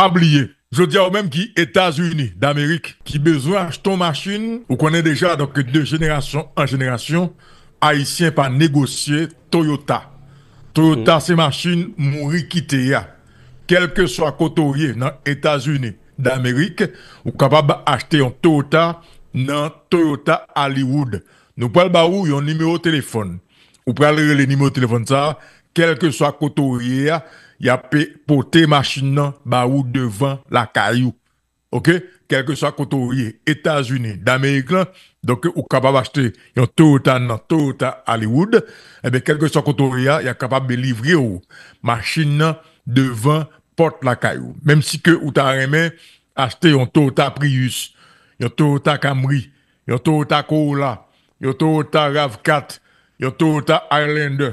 pas oublier. Je dis aux même qui États-Unis d'Amérique qui besoin d'acheter une machine, vous connaissez déjà donc de génération en génération, Haïtiens pas négocier Toyota. Toyota c'est machine mourir quitter ya. Quel que soit côté dans États-Unis d'Amérique, vous capable d'acheter un Toyota dans Toyota Hollywood. Nous parlons ba ou un numéro de téléphone. Vous prenez le numéro de téléphone ça, quel que soit côté il y a porter machine nan ba ou devant la caillou. OK? Quel que soit côté États-Unis d'Amérique là, donc ou capable acheter un Toyota dans Toyota Hollywood, et bien quel que soit côté il y a capable de livrer ou machine nan devant porte la caillou. Même si que ou t'a remet acheter un Toyota Prius, un Toyota Camry, un Toyota Corolla, un Toyota RAV4, un Toyota Highlander,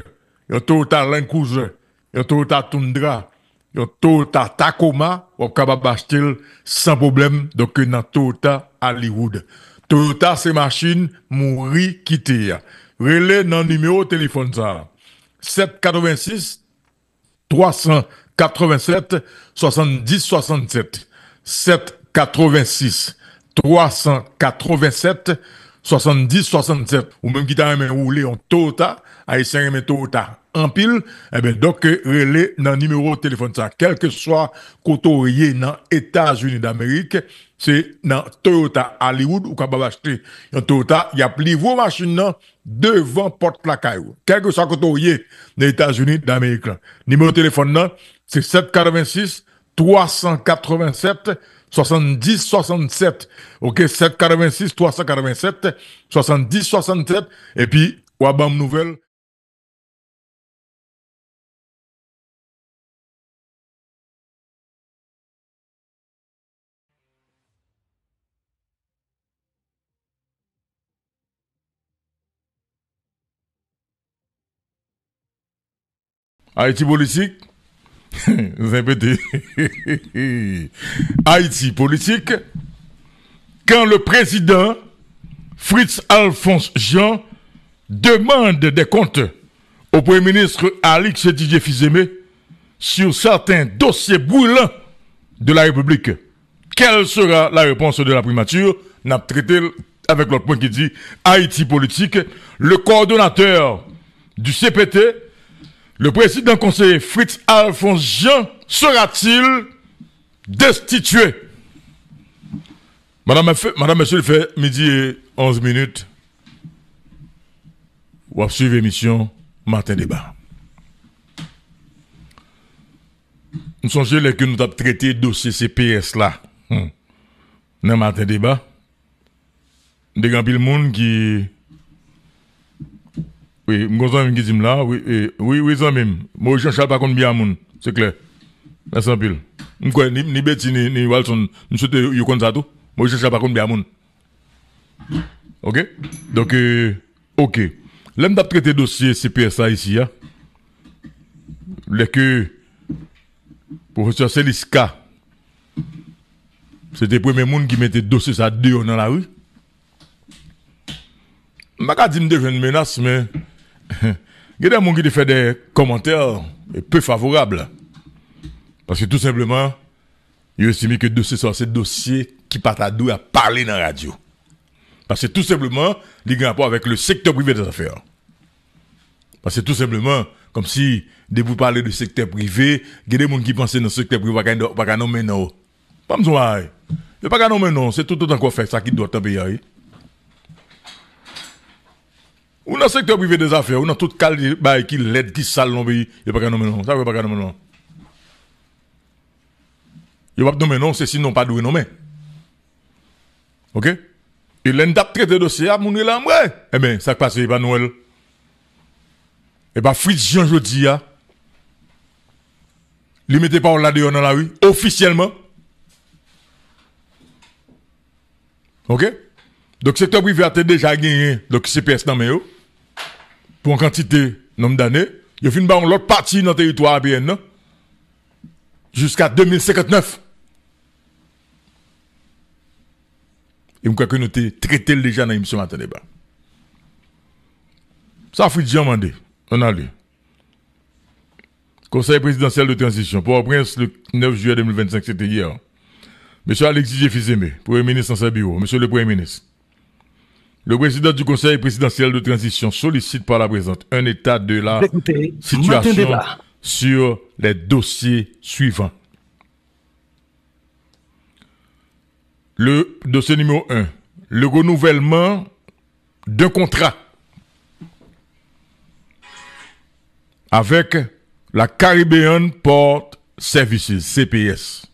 un Toyota Land Cruiser, un Toyota Tundra, un Toyota Tacoma, on capable d'acheter sans problème donc dans Toyota Hollywood. Toyota c'est machine mouri quitter. Relais dans numéro de téléphone ça. 786 387 70 67 786 387 70 67 ou même qui t'a même roulé en Toyota haïtien remet Toyota en pile eh ben donc relais dans numéro de téléphone ça quel que soit côté dans États-Unis d'Amérique c'est dans Toyota Hollywood ou capable acheter un Toyota il y a livre machine devant porte placard quel que soit côté dans États-Unis d'Amérique numéro de téléphone là c'est 786 387 70 67. OK, 786 387 70 67 et puis Wabam nouvelle Haïti politique. Vous répétez. Haïti politique. Quand le président Fritz Alphonse Jean demande des comptes au Premier ministre Alix Didier Fils-Aimé sur certains dossiers brûlants de la République, quelle sera la réponse de la primature? N'a traité avec l'autre point qui dit Haïti politique. Le coordonnateur du CPT, le président conseiller Fritz Alphonse Jean, sera-t-il destitué? Madame, monsieur, il fait midi et 11 minutes. Ou à suivre l'émission Matin Débat. Nous songez que nous avons traité le dossier CPS là. Dans Matin Débat. Des gens pile monde qui. Oui, m'gonzan qui dit là, oui, ça même. Moi, Jean-Charles pas contre bien moun, c'est clair. Merci un pile. M'kwa ni Betty ni Walson, nous souhaite yo kon ça tout. Moi, Jean-Charles pas contre bien moun. OK? Donc OK. L'aime d'ap traiter dossier CPS là ici hein. Les que professeur Celiska c'était le premier monde qui mettait dossier ça dehors dans la rue. Je ne vais pas dire de jeunes menaces, mais il y a des gens qui font des commentaires peu favorables. Parce que tout simplement, ils estiment que c'est dossier qui part à deux à parler dans la radio. Parce que tout simplement, il y a un rapport avec le secteur privé des affaires. Parce que tout simplement, comme si, dès que vous parlez du secteur privé, il y a des gens qui pensent dans le secteur privé, pas nommer non. Pas besoin. Il n'y a pas nommer non, c'est tout autant qu'on fait ça qui doit être payé. Ou dans le secteur privé des affaires, ou dans tout cas qui l'aide, qui sale dans le pays, il n'y a pas nommer non. Ça ne veut pas nommer non. Il n'y a pas nommer non, c'est sinon pas doué nommer. OK? Et l'endap traité de dossier, à mon là, ouais. Eh bien, ça passe, il va Noël. Et bien, Fritz Jean Jodi, il mettait pas là dehors dans la rue, officiellement. OK? Donc, secteur privé a déjà gagné, donc CPS dans mes pour une quantité, nombre d'années. Il y a une l'autre partie dans le territoire ABN, jusqu'à 2059. Et je crois que nous avons traité déjà dans l'émission Matin Débat. Ça, Fritz Jean mandé. On a lu. Conseil présidentiel de transition. Port-au-Prince, le 9 juillet 2025, c'était hier. Monsieur Alexis Jeffizeme, Premier ministre dans sa bureau. Monsieur le Premier ministre. Le président du Conseil présidentiel de transition sollicite par la présente un état de la situation sur les dossiers suivants. Le dossier numéro 1. Le renouvellement d'un contrat avec la Caribbean Port Services, CPS,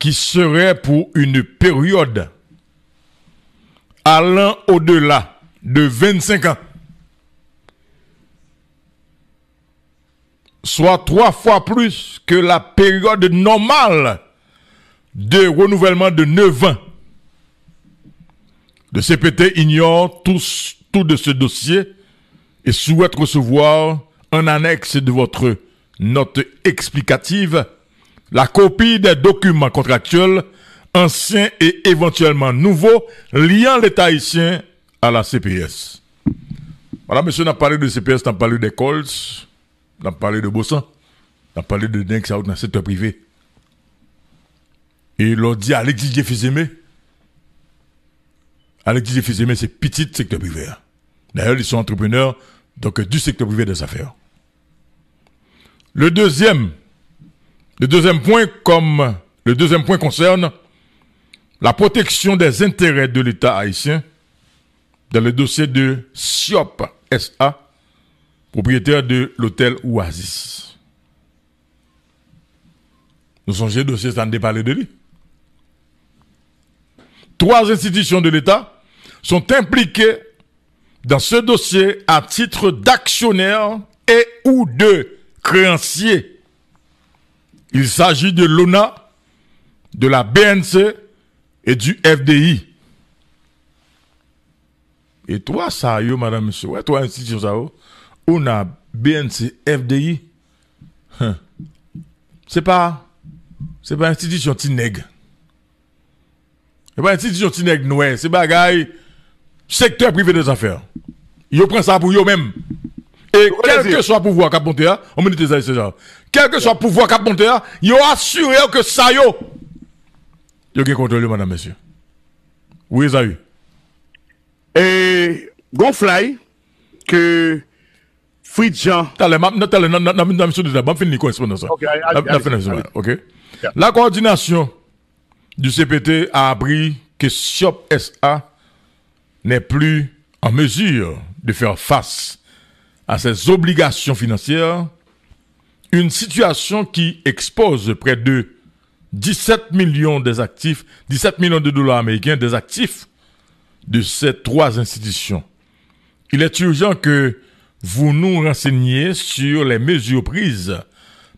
qui serait pour une période allant au-delà de 25 ans, soit 3 fois plus que la période normale de renouvellement de 9 ans. Le CPT ignore tout de ce dossier et souhaite recevoir en annexe de votre note explicative la copie des documents contractuels anciens et éventuellement nouveaux liant l'État haïtien à la CPS. Voilà, monsieur, on a parlé de CPS, on a parlé des Colts, on a parlé de Bossan, on a parlé de Denk Saoud dans le secteur privé. Et l'on dit Alexis Jeffizeme. Alexis Jeffizeme, c'est petit secteur privé. D'ailleurs, ils sont entrepreneurs donc du secteur privé des affaires. Le deuxième point concerne la protection des intérêts de l'État haïtien dans le dossier de SIOP SA, propriétaire de l'hôtel Oasis. Nous songez dossier, ça ne parler de lui. 3 institutions de l'État sont impliquées dans ce dossier à titre d'actionnaires et ou de créanciers. Il s'agit de l'ONA, de la BNC et du FDI. Et toi, ça, yo, madame, monsieur, ouais, toi, institution, ça, ONA, BNC, FDI, c'est pas institution tineg. C'est pas institution tineg, ouais, c'est bagaille secteur privé des affaires. Yo prend ça pour yo même. Et quel que soit le pouvoir qu'a monté, on me dit ça, c'est ça. Quel que soit le pouvoir qu'a monté, yo assuré que ça yo. Yo qui contrôle, madame, monsieur. Oui, ça y est. Et Gonfly, que Fridjan. La coordination du CPT a appris que SIOP SA n'est plus en mesure de faire face à ses obligations financières, une situation qui expose près de 17 millions des actifs, 17 millions de dollars américains des actifs de ces 3 institutions. Il est urgent que vous nous renseigniez sur les mesures prises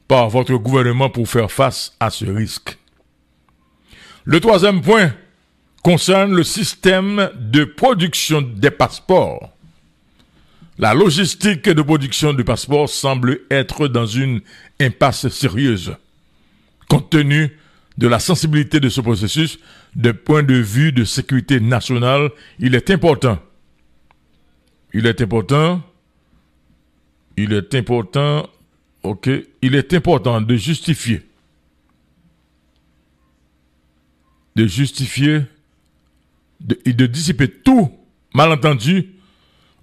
par votre gouvernement pour faire face à ce risque. Le 3e point concerne le système de production des passeports. La logistique de production du passeport semble être dans une impasse sérieuse. Compte tenu de la sensibilité de ce processus, d'un point de vue de sécurité nationale, il est important de justifier et de dissiper tout malentendu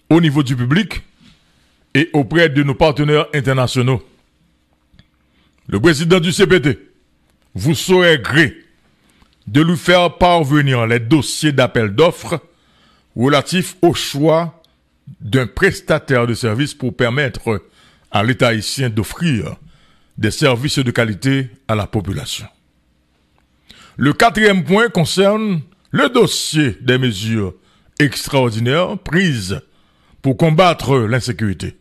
au niveau du public et auprès de nos partenaires internationaux. Le président du CPT vous saurez gré de lui faire parvenir les dossiers d'appel d'offres relatifs au choix d'un prestataire de services pour permettre à l'État haïtien d'offrir des services de qualité à la population. Le 4e point concerne le dossier des mesures extraordinaires prises pour combattre l'insécurité.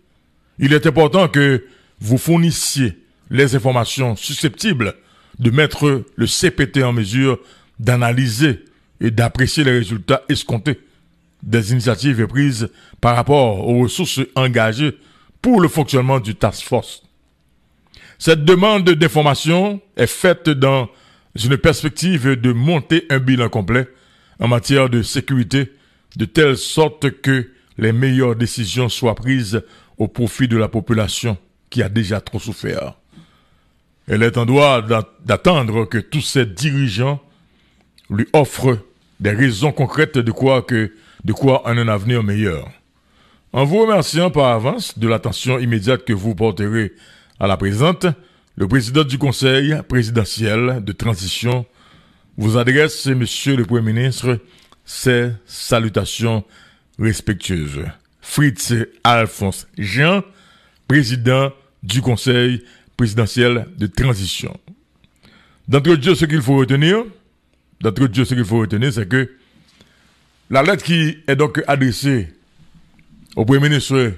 Il est important que vous fournissiez les informations susceptibles de mettre le CPT en mesure d'analyser et d'apprécier les résultats escomptés des initiatives prises par rapport aux ressources engagées pour le fonctionnement du task force. Cette demande d'information est faite dans une perspective de monter un bilan complet en matière de sécurité, de telle sorte que les meilleures décisions soient prises au profit de la population qui a déjà trop souffert. Elle est en droit d'attendre que tous ces dirigeants lui offrent des raisons concrètes de quoi en un avenir meilleur. En vous remerciant par avance de l'attention immédiate que vous porterez à la présente, le président du Conseil présidentiel de transition vous adresse, Monsieur le Premier ministre, ses salutations respectueuses. Fritz Alphonse Jean, président du Conseil présidentiel de transition. D'entre Dieu, ce qu'il faut retenir, c'est que la lettre qui est donc adressée au Premier ministre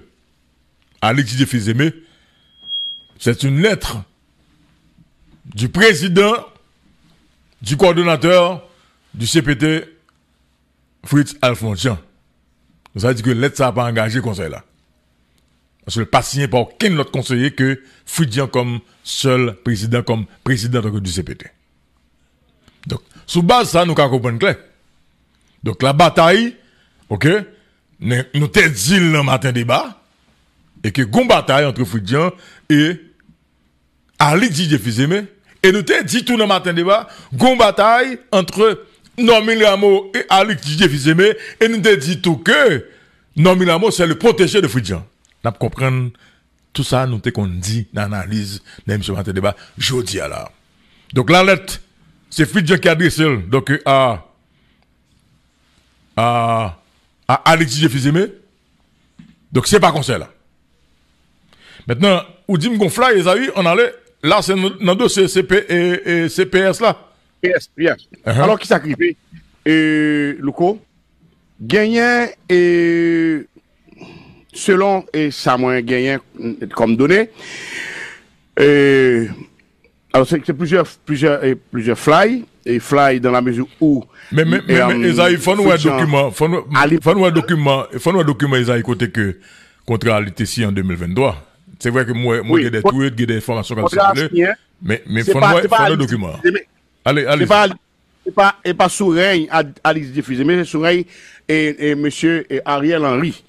Alix Didier Fils-Aimé, c'est une lettre du président, du coordonnateur du CPT, Fritz Alphonse Jean. Ça veut dire que lettre ça n'a pas engagé le conseil là. Parce que le pas signé par aucun autre conseiller que Fritz Jean comme seul président, comme président du CPT. Donc, sous base ça, nous avons compris clair. Donc, la bataille, ok, nous t'ai dit le matin débat, et que gon bataille entre Fritz Jean et Alix Didier Fils-Aimé, et nous t'ai dit tout le matin débat, gon bataille entre Normil Rameau et Alix Didier Fils-Aimé, et nous t'ai dit tout que Normil Rameau c'est le protégé de Fritz Jean. Nous comprenons tout ça, nous t'ai qu'on dit dans l'analyse de M. matin débat, jeudi à là. Donc la lettre, c'est Fritz Jean qui a adressé donc à Alix Didier Fils-Aimé. Donc c'est pas conseil là. Maintenant, où dit m'gon fly, Esaü, on allait, là c'est dans le dossier CPS là. Yes. Alors qui s'acrivait, Louko, gagnant selon ça moins gagnant comme données, alors c'est plusieurs fly dans la mesure où mais Esaü, faut nous un document Esaü côté que contrat ici en 2023. C'est vrai que moi j'ai des tweets, j'ai des informations comme ça, mais faut nous document. Allez. C'est pas sous règne Alix Didier Fils-Aimé, mais c'est sous règne et monsieur Ariel Henry.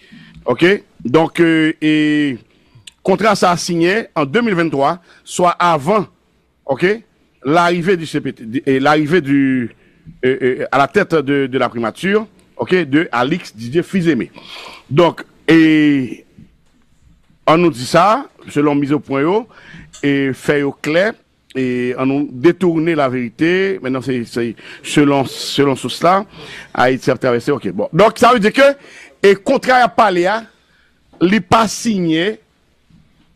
OK? Donc contrat ça a signé en 2023, soit avant, OK? L'arrivée du CPT et l'arrivée à la tête de la primature, OK, de Alix Didier Fils-Aimé. Donc on nous dit ça selon mise au point et fait au clair. Et on nous détourné la vérité. Maintenant, c'est selon cela, à être traversé. OK. Bon. Donc, ça veut dire que, et contrat à parler, il n'est pas signé,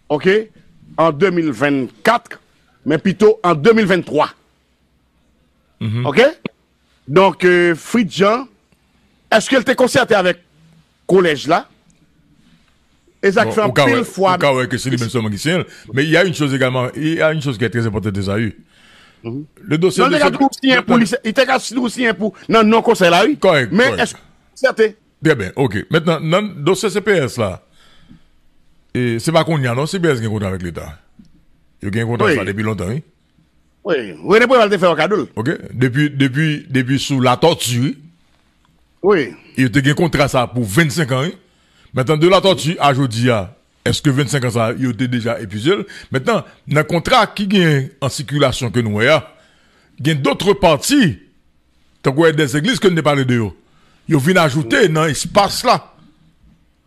OK, en 2024, mais plutôt en 2023. OK? Donc, Fritz Jean, est-ce qu'elle était concertée avec le collège là? Et ça fait un pile fois. Mais il y a une chose également, il y a une chose qui est très importante déjà eu. Le dossier il était signé pour non conseil là, oui. Correct. Mais est-ce que c'est bien, ok. Maintenant, dans le dossier CPS là, et c'est pas qu'on y a, non, CPS qui a un contrat avec l'État. Il y a un contrat ça depuis longtemps, oui. Oui, ne pouvez pas faire au cadeau. Ok. Depuis sous la torture. Oui. Il y a un contrat ça pour 25 ans, oui. Maintenant, de la tortue à aujourd'hui, est-ce que 25 ans ça, il était déjà épuisé? Maintenant, dans le contrat qui est en circulation que nous avons, il y a d'autres parties, tant qu'on a des églises que nous n'avons pas parlé de eux. Ils viennent ajouter dans l'espace là,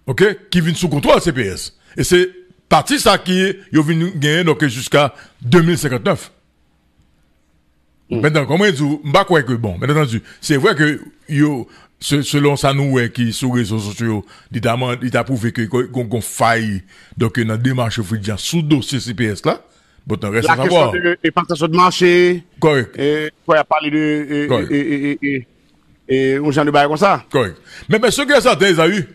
ok, qui viennent sous contrôle CPS. Et c'est partie ça qui ils viennent gagner donc jusqu'à 2059. Maintenant, comment ils disent, maintenant, c'est vrai que selon ça nous qui sur les réseaux sociaux il a prouvé que qu'on faille donc dans démarche sous dossier CPS là bon on reste à savoir la question de partage de marché correct et quoi parler de et on genre de bail comme ça correct mais ce que ça ils a eu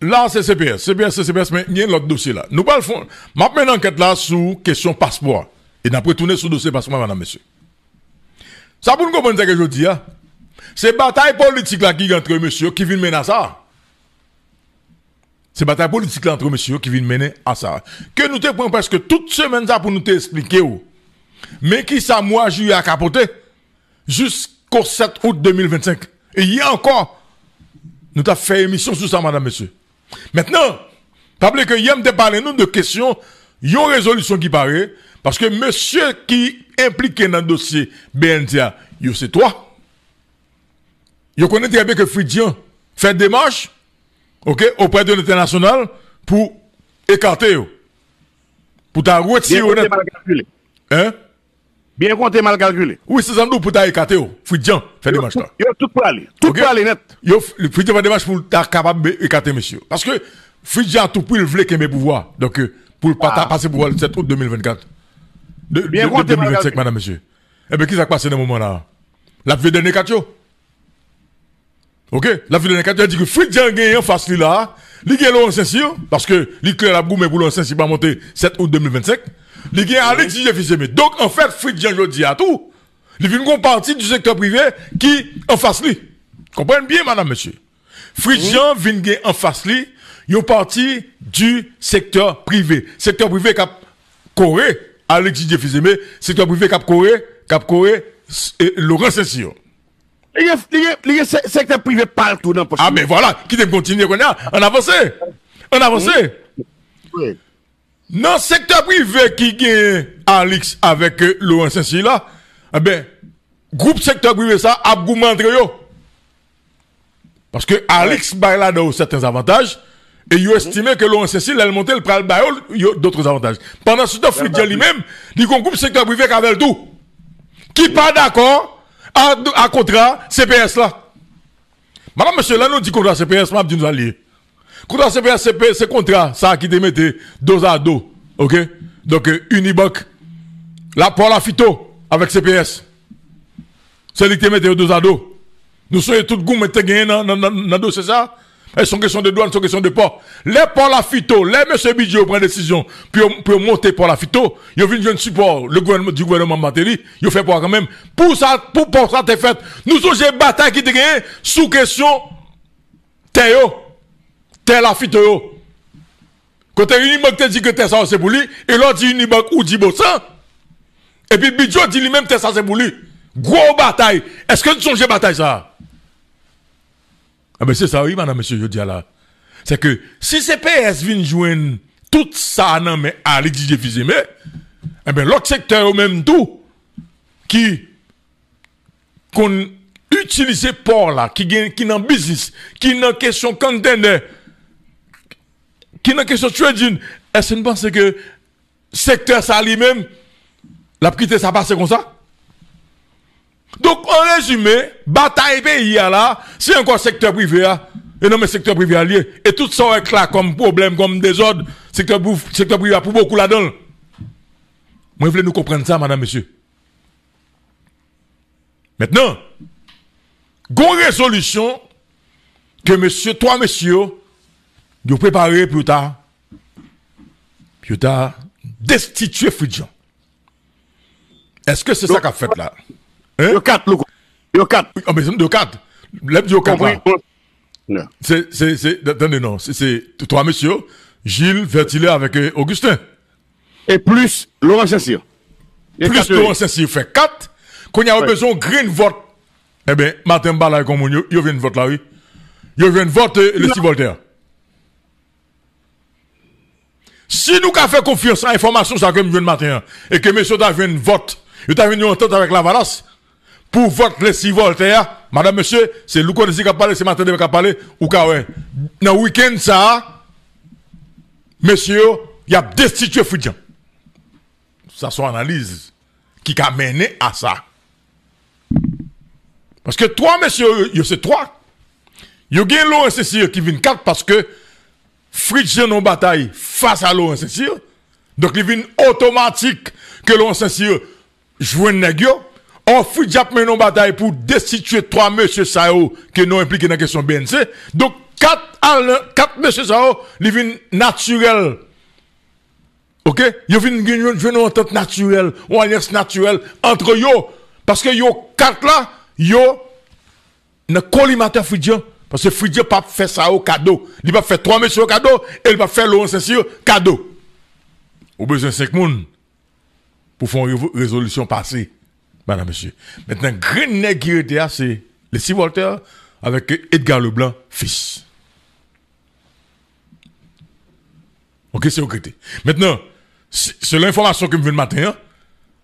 là c'est CPS mais il y a l'autre dossier là nous parlons maintenant une enquête là sous question passeport et d'après tourner sous dossier passeport madame monsieur ça pour nous comprendre ce que je dis c'est bataille politique là qui entre monsieur qui vient mener à ça. C'est bataille politique là entre monsieur qui vient mener à ça. Que nous te prenons presque toute semaine ça pour nous t'expliquer où. Mais qui ça mois juillet à capoter jusqu'au 7 août 2025. Et il y a encore nous t'avons fait émission sur ça madame monsieur. Maintenant Pas oublier que Yam te parlé nous de questions, yon résolution qui paraît, parce que monsieur qui impliqué dans le dossier BNTA, yo c'est toi. Yo connaît très bien que Fridjian fait démarche, ok, auprès de l'international pour écarter yo. Pour ta retirer mal calculé. Hein? Bien compté, mal calculé. Oui, c'est ça nous pour ta écarter yo. Fridjian fait démarche là. Yo tout pour aller. Tout pour aller net. Yo Fridjian fait démarche pour ta capable d'écarter monsieur. Parce que Fridjian a tout pour le voulait qu'il ait pouvoir. Donc pour pas passer pour le 7 août 2024. Bien compté, 2025 madame monsieur. Eh bien qui s'est passé dans ce moment là? La vie de Nekatio. Ok, la ville de Nekatio a dit que Fridjian gagne en face là, il gagne Laurent Saint-Cyr, parce que l'éclair la boum pour Laurent Saint-Cyr va monter 7 août 2025. Il gagne Alexis Jeffissemé. Donc en fait, Fridjian je dis à tout, il vient une partie du secteur privé qui en face lui. Comprenez bien madame monsieur. Fridjian vient gagner en face lui, une partie du secteur privé. Secteur privé qui a Corée, Alexis Jeffissemé, secteur privé qui a Corée, Laurent Saint-Cyr. Il y a secteur privé partout dans le Ah, mais voilà, qui te continue, on avance. On avance. Oui. Dans le secteur privé qui gagne Alix avec Laurent Saint-Cyr là, eh ben, groupe secteur privé ça, a gourmandé yo. Parce que Alix baille là dans certains avantages, et il estimé que Laurent Saint-Cyr, elle monte, elle prend le bail d'autres avantages. Pendant ce temps, Fridjian lui-même, il y a un groupe secteur privé qui avait le tout. Qui pas d'accord à contrat CPS là. Madame, monsieur, là, nous dit contrat CPS, m'a dit nous allier. Contrat CPS, c'est contrat, ça qui te mette dos à dos. Ok? Donc, Unibank, la pour la phyto, avec CPS. C'est lui qui te mette dos à dos. Nous sommes tous goûts, mais gagné dans le dossier ça. Elles sont questions de douane, sont questions de port. Les ports la phyto, les monsieur Bidjo prend décision pour monter pour la phyto, ils viennent jouer support le gouvernement du gouvernement Matéli, ils fait pour quand même pour ça t'es fait. Nous sommes une bataille qui te gagne sous question Théo, la phyto. Quand Unibank te dit que t'es ça c'est pour lui, et l'autre dit Unibank ou dit Bossan. Et puis Bidjo dit lui-même t'es ça c'est pour lui. Gros bataille. Est-ce que nous sommes une bataille ça? Ah ben c'est ça, oui, madame, monsieur, je dis là. C'est que si CPS vient joindre tout ça, non, mais à l'exige Jeffissemé, eh ben l'autre secteur, au même tout, qu'on utilise port là, qui dans business, qui dans question container, qui dans question trading, est-ce que vous pensez que secteur ça lui-même, la quitté ça passe comme ça? Donc, en résumé, bataille pays là, c'est encore secteur privé, et non mais secteur privé allié. Et tout ça est là comme problème, comme désordre, secteur privé pour beaucoup là-dedans. Moi, je voulais nous comprendre ça, madame, monsieur. Maintenant, gon résolution que monsieur, toi, monsieur, vous préparez pour ta destituer Fridjian. Est-ce que c'est ça qu'a fait là? Hein? Yo 4, loco. Yo 4. Oh, mais c'est de 4. L'aime yo 4 là. Non. Attendez, non. C'est toi, monsieur, Gilles Vertillet avec Augustin. Et plus Laurent Saint-Cyr. Plus Laurent Saint-Cyr fait 4. Quand il y a besoin de green vote, eh bien, Martin Bala, comme il vient de vote là, oui. Il vient de vote le 6 Voltaire. Si nous avons fait confiance à l'information, ça que nous venons de matin, et que monsieur a venu vote, il a venu en entente avec la Valasse, pour voter les 6 Voltaire, madame, monsieur, c'est Louko qui a parlé, c'est Martin qui a parlé, ou quand ouais. Dans le week-end, ça, monsieur, il a destitué Fridjian. Ça, c'est une analyse qui a mené à ça. Parce que toi, monsieur, c'est 3. Il y a un Laurent Saint-Cyr qui vient 4 parce que Fridjian en bataille face à Laurent Saint-Cyr. Donc, il vient automatique que Laurent Saint-Cyr joue un négio. Or, Fridjian mène en bataille pour destituer 3 monsieur Sao qui sont impliqués dans la question BNC. Donc, 4 monsieur Sao, ils viennent naturel. Ok? Ils viennent une entente naturelle, une alliance naturelle entre eux. Parce que yo 4 là, yo, ne collimateur Fridjian. Parce que Fridjian pas fait ça au cadeau. Il va faire 3 messieurs au cadeau, et il va faire Laurent Saint-Cyr cadeau. Au besoin de 5 personnes pour faire une résolution passée, madame, monsieur. Maintenant, grand nègre c'est les 6 Voltaire avec Edgar Leblanc, fils. Ok, c'est ok. Maintenant, c'est l'information que me vient le matin, hein,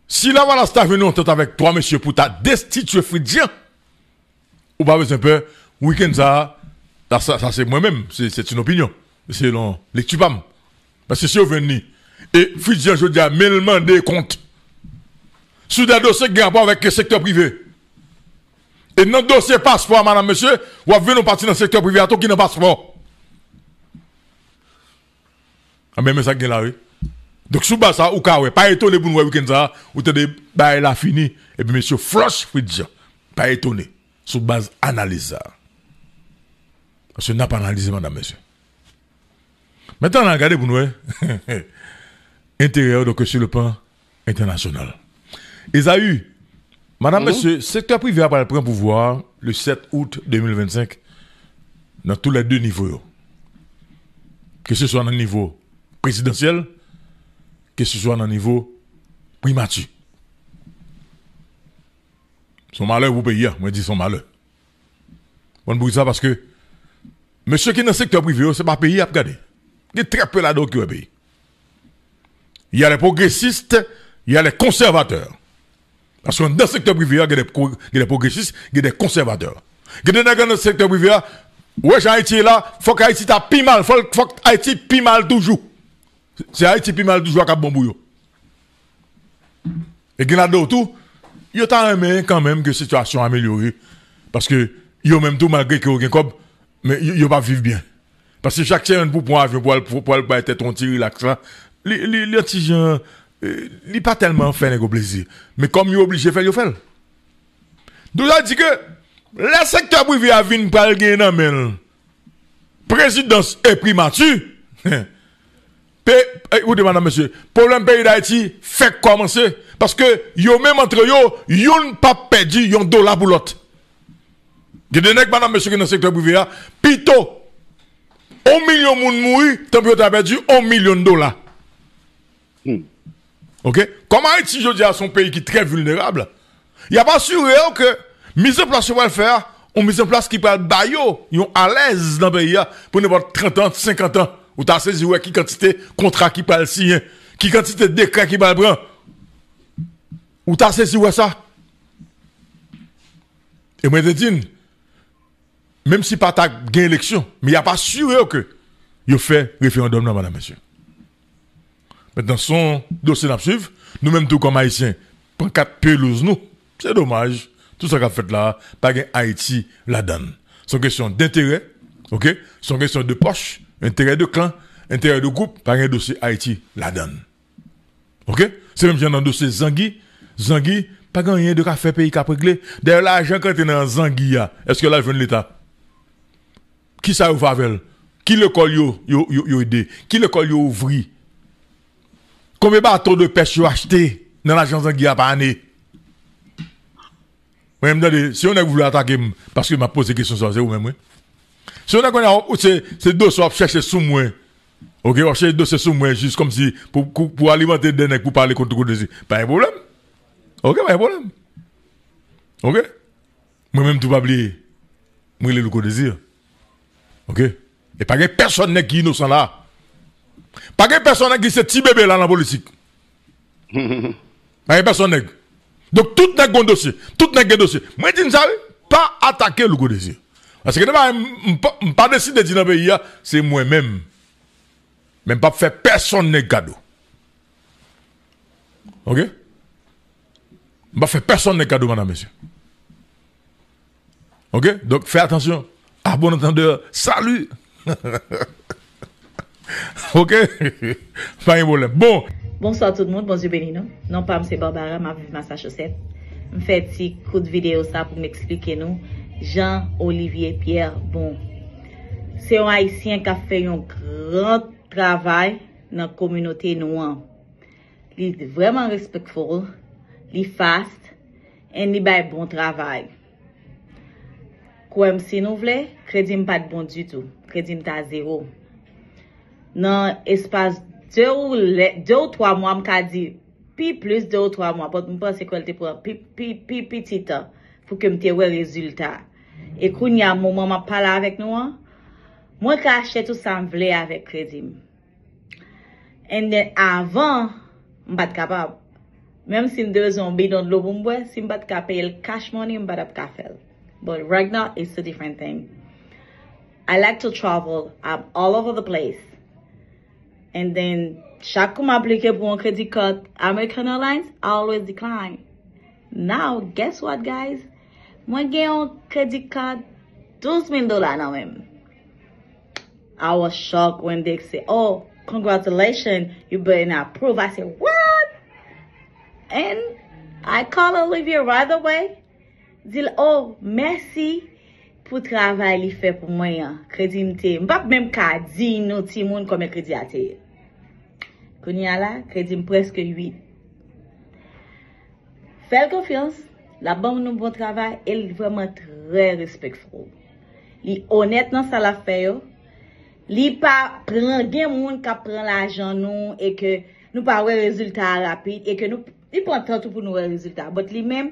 si la voilà staff venu entente avec toi, monsieur, pour ta destituer Fridjien, ou pas besoin de week-end ça c'est moi-même, c'est une opinion. C'est les tupam. Parce que si vous venez, et Fridjien, je dis, mêlement des comptes, sous des dossiers qui ont rapport avec le secteur privé. Et dans le dossier passeport, madame, monsieur, vous avez venir partir dans le secteur privé à tout qui n'a pas passeport. Ah, mais ça qui est là, oui. Donc, sous bas ça, ou ka, pas étonné pour nous, week-end ça, ou te de, bah, il a fini. Et puis, monsieur Flush Fridjien, pas étonné. Sous base analyse ça. Parce que n'a pas analysé, madame, monsieur. Maintenant, on a regardé pour nous, intérieur, donc, sur le plan international. Ils ont eu, madame, monsieur, secteur privé a pris le pouvoir le 7 août 2025 dans tous les deux niveaux. Que ce soit dans le niveau présidentiel, que ce soit dans le niveau primature. Son malheur vous payez, moi je dis son malheur. On vous dit ça parce que monsieur qui est dans le secteur privé, c'est pas pays à regarder. Il y a très peu là-dedans qui est pays. Il y a les progressistes, il y a les conservateurs. Parce que dans le secteur privé, il y a des progressistes, il y a des conservateurs. Il y a des gens dans le secteur privé, ouais, Haïti est là, faut qu'Haïti t'a pi mal, faut qu'Haïti pi mal toujours. C'est Haïti pi mal toujours à bon bouillon. Et qu'il y a d'autres, il y a quand même que la situation a amélioré. Parce que, il y a même tout malgré qu'il y a aucun mais il n'y a pas vivre bien. Parce que chaque semaine pour prendre un avion, pour être ton tir relax là, les petits gens, il pas tellement fait un plaisir. Mais comme il est obligé de faire, il fait. Donc, ça dit que, le secteur privé a vu une pral gagner dans le présidence et primature. Vous demandez, monsieur, problème pays d'Haïti fait commencer. Parce que, yo même entre yo, yon pas perdu yon dollar pour l'autre. Il y a des nègres, madame, monsieur, qui dans le secteur privé, pito, 1 million de moun mouri, tant que tu as perdu 1 million de dollars. Ok? Comme Haïti, je dis, à son pays qui est très vulnérable, il n'y a pas sûr que, mise en place, va le faire, on mise en place qui peut être baillot, ils sont à l'aise dans le pays, pour n'importe 30 ans, 50 ans, où tu as saisi, qui quantité contrat qui peut le signer, qui quantité de décret qui peut le prendre, où tu as saisi, ça. Et moi, je dis, même si pas ta gain élection, mais il n'y a pas sûr que il fait référendum, là, madame, monsieur. Maintenant, son dossier n'a suivre, nous-mêmes, tout comme haïtiens, prend 4 pelouses, nous, c'est dommage. Tout ça qu'a fait là, pas gain Haïti la donne. C'est une question d'intérêt, ok? C'est une question de poche, intérêt de clan, intérêt de groupe, pas gain dossier Haïti la donne. Ok? C'est même dans le dossier Zangui, pas gain rien de café pays qu'a réglé. D'ailleurs, l'argent quand t'es dans Zangui, est-ce que là, il vient de l'État? Qui ça ouvre avec? Qui l'école yo aidé? Qui l'école yo ouvri? Combien de bateaux de pêche yo acheté dans l'agence Zangui par année? Si on a voulu attaquer, parce que m'a posé question sur ça, c'est vous-même, oui. Si on a c'est dossier à chercher sous moi, ok, on cherche dossier sous moi, juste comme si, pour alimenter des nègres, pour parler contre le désir. Pas un problème. Ok, pas un problème. Ok? Moi-même, tout pas oublier. Moi, il est le désir. Ok? Et pas que personne qui est innocent là. Pas que personne qui c'est petit bébé là dans la politique. Pas que personne. Donc, tout n'est qu'un dossier. Tout n'est qu'un dossier. Moi, je dis, pas attaquer le désir. Parce que je pas décidé de dire dans le pays, c'est moi-même. Même pas faire personne n'est cadeau. Ok? Je pas faire personne n'est cadeau, madame, monsieur. Ok? Donc, fais attention. À bon entendeur, salut. Ok? Pas un problème. Bon. Bonsoir tout le monde, bonjour béni nous. Non pas c'est Barbara, ma vive Massachusetts. Je fais un petit coup de vidéo ça pour m'expliquer nous. Jean-Olivier Pierre Bon. C'est un haïtien qui a fait un grand travail dans la communauté noire. Il est vraiment respectful, il est fast, et il fait un bon travail. Comme si nous voulons, crédit pas de bon du tout. Crédit à zéro. Dans l'espace 2 ou 3 mois, je dit, puis plus 2 ou 3 mois, pour me penser qu'elle te prend petit temps pour que me te vois résultat. Et quand il y a un moment, je parle avec nous, moi, je achète tout ça, je avec crédit. And then avant, m'pas capable. Même si m'de besoin bidon de l'eau pour m'boire, si m'pas capable payer cash money, m'pas capable. But right now, it's a different thing. I like to travel. I'm all over the place. And then, chaque coup m'applique pour un credit card, American Airlines, I always decline. Now, guess what, guys? Moi, j'ai un credit card, $12,000 now, même. I was shocked when they say, oh, congratulations, you've been approved. I said, what? And I call Olivia right away. Dit, oh, merci pour le travail qu'il fait pour moi. Crédit m'te. M'pas même qu'à dire nous ti moun comme crédit à te. Kounya la, crédit presque 8. Fais confiance. La banque nous bon travail, elle est vraiment très respectful. Li honnête dans ça la fait yo. Li pas prend gen moun qui prend l'argent nous et que nous pas ouais résultat rapide et que nous il prend temps pour nous ouais résultat. But li même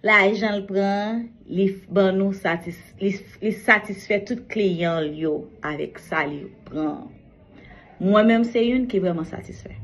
l'argent le prend, li ban nous satisfait tout client yo avec ça li prend. Moi même c'est une qui est vraiment satisfait.